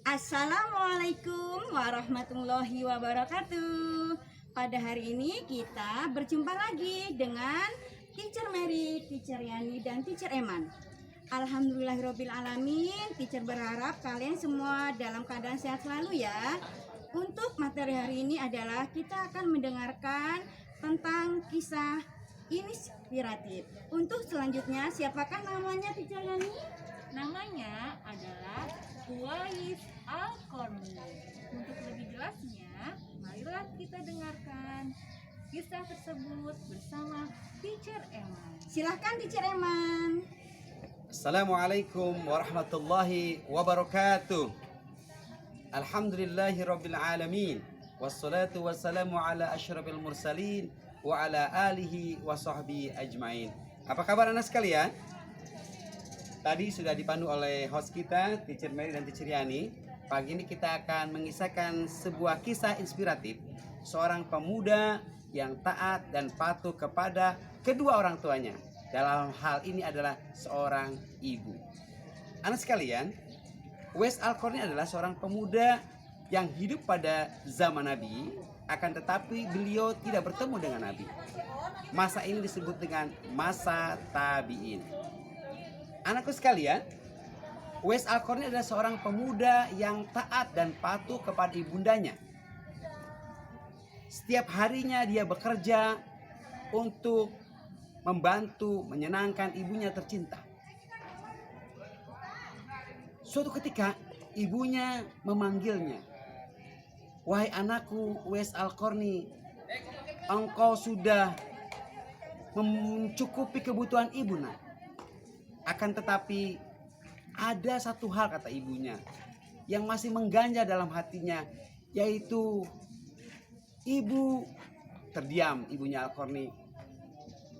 Assalamualaikum warahmatullahi wabarakatuh. Pada hari ini kita berjumpa lagi dengan Teacher Mary, Teacher Yani, dan Teacher Eman. Alhamdulillahirobbilalamin. Teacher berharap kalian semua dalam keadaan sehat selalu ya. Untuk materi hari ini adalah kita akan mendengarkan tentang kisah inspiratif. Untuk selanjutnya, siapakah namanya Teacher Yani? Namanya adalah Uwais Al-Qarni. Untuk lebih jelasnya, marilah kita dengarkan kisah tersebut bersama Teacher Eman. Silahkan Teacher Eman. Assalamualaikum warahmatullahi wabarakatuh. Alhamdulillahi rabbil alamin. Wassalatu wassalamu ala asyrafil mursalin wa ala alihi wa sahbihi ajmain. Apa kabar anak sekalian? Tadi sudah dipandu oleh host kita, Teacher Mary dan Teacher Yani. Pagi ini kita akan mengisahkan sebuah kisah inspiratif seorang pemuda yang taat dan patuh kepada kedua orang tuanya. Dalam hal ini adalah seorang ibu. Anak sekalian, Uwais Al-Qarni adalah seorang pemuda yang hidup pada zaman Nabi, akan tetapi beliau tidak bertemu dengan Nabi. Masa ini disebut dengan masa tabi'in. Anakku sekalian, Uwais Al-Qarni adalah seorang pemuda yang taat dan patuh kepada ibundanya. Setiap harinya dia bekerja untuk membantu, menyenangkan ibunya tercinta. Suatu ketika ibunya memanggilnya, "Wahai anakku Uwais Al-Qarni, engkau sudah mencukupi kebutuhan ibu, nak. Akan tetapi ada satu hal," kata ibunya, "yang masih mengganjal dalam hatinya, yaitu ibu." Terdiam ibunya Al-Qarni.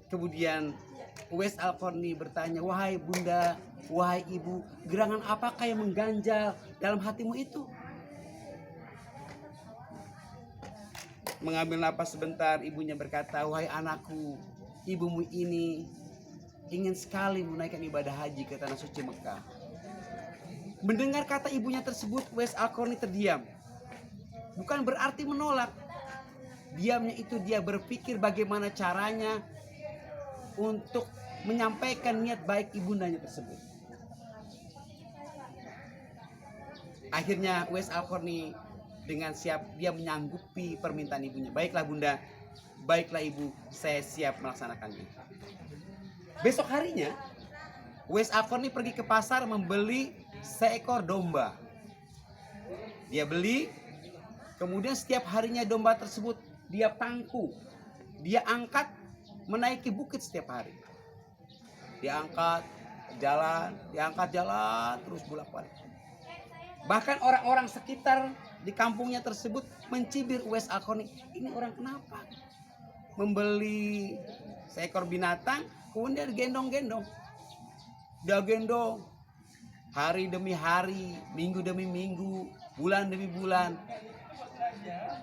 Kemudian Uwais Al-Qarni bertanya, "Wahai bunda, wahai ibu, gerangan apakah yang mengganjal dalam hatimu itu?" Mengambil napas sebentar, ibunya berkata, "Wahai anakku, ibumu ini ingin sekali menunaikan ibadah haji ke tanah suci Mekah." Mendengar kata ibunya tersebut, Uwais Al-Qarni terdiam. Bukan berarti menolak. Diamnya itu dia berpikir bagaimana caranya untuk menyampaikan niat baik ibundanya tersebut. Akhirnya Uwais Al-Qarni dengan siap dia menyanggupi permintaan ibunya. "Baiklah bunda, baiklah ibu, saya siap melaksanakannya." Besok harinya Uwais Al-Qarni pergi ke pasar membeli seekor domba. Dia beli, kemudian setiap harinya domba tersebut dia pangku, dia angkat menaiki bukit setiap hari. Diangkat jalan terus bolak-balik. Bahkan orang-orang sekitar di kampungnya tersebut mencibir Uwais Al-Qarni, "Ini orang kenapa membeli seekor binatang kemudian gendong-gendong?" Dia gendong hari demi hari, minggu demi minggu, bulan demi bulan.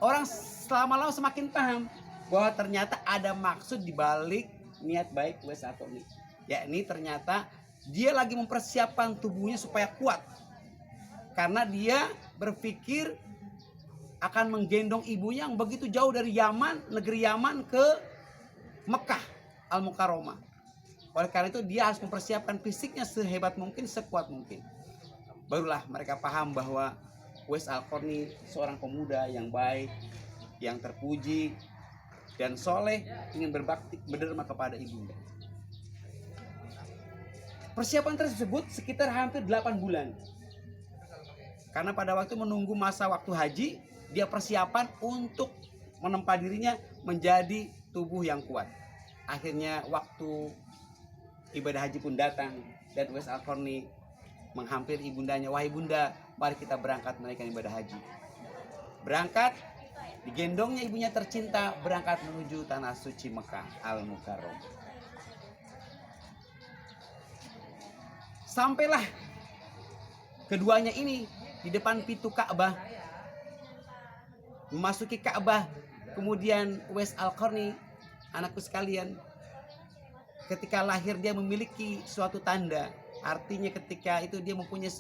Orang lama-lama semakin paham bahwa ternyata ada maksud dibalik niat baik Uwais Al-Qarni, yakni ternyata dia lagi mempersiapkan tubuhnya supaya kuat, karena dia berpikir akan menggendong ibunya yang begitu jauh dari Yaman, negeri Yaman, ke Mekah Al-Mukarramah. Oleh karena itu dia harus mempersiapkan fisiknya sehebat mungkin, sekuat mungkin. Barulah mereka paham bahwa Uwais Al-Qarni seorang pemuda yang baik, yang terpuji dan soleh, ingin berbakti berderma kepada ibunda. Persiapan tersebut sekitar hampir 8 bulan. Karena pada waktu menunggu masa waktu haji, dia persiapan untuk menempa dirinya menjadi tubuh yang kuat. Akhirnya waktu ibadah haji pun datang dan Uwais Al-Qarni menghampiri ibundanya, "Wahai bunda, mari kita berangkat menunaikan ibadah haji." Berangkat, digendongnya ibunya tercinta, berangkat menuju tanah suci Mekah Al-Mukarramah. Sampailah keduanya ini di depan pintu Ka'bah. Memasuki Ka'bah, kemudian Uwais Al-Qarni, anakku sekalian, ketika lahir dia memiliki suatu tanda. Artinya ketika itu dia mempunyai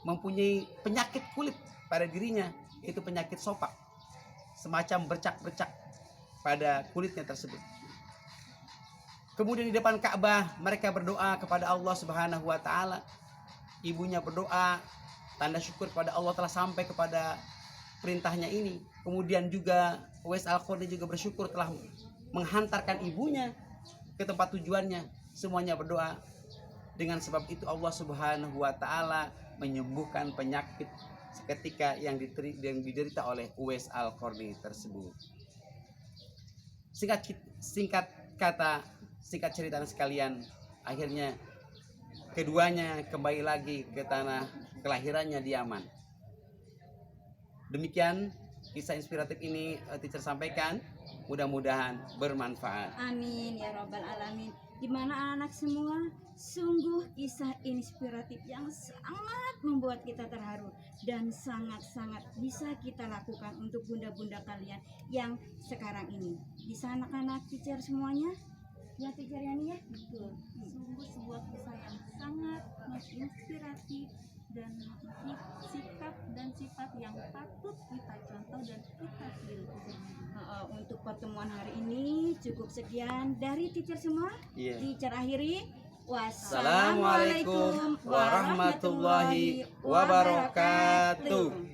mempunyai penyakit kulit pada dirinya, itu penyakit sopak, semacam bercak-bercak pada kulitnya tersebut. Kemudian di depan Ka'bah mereka berdoa kepada Allah Subhanahu wa taala. Ibunya berdoa, tanda syukur kepada Allah telah sampai kepada perintahnya ini. Kemudian juga Uwais Al-Qarni juga bersyukur telah menghantarkan ibunya ke tempat tujuannya. Semuanya berdoa. Dengan sebab itu Allah Subhanahu wa taala menyembuhkan penyakit seketika yang diderita oleh Uwais Al-Qarni tersebut. Singkat cerita sekalian, akhirnya keduanya kembali lagi ke tanah kelahirannya di Yaman. Demikian kisah inspiratif ini teacher sampaikan, mudah-mudahan bermanfaat. Amin ya robbal alamin. Dimana anak-anak semua, sungguh kisah inspiratif yang sangat membuat kita terharu dan sangat-sangat bisa kita lakukan untuk bunda-bunda kalian yang sekarang ini. Bisa anak-anak teacher semuanya? Ya teacher Yani ya? Betul. Sungguh sebuah kisah yang sangat menginspiratif dan sikap dan sifat yang patut kita contoh dan kita tiru. Untuk pertemuan hari ini cukup sekian dari teacher semua. Iya. Teacher akhiri. Wassalamualaikum warahmatullahi wabarakatuh.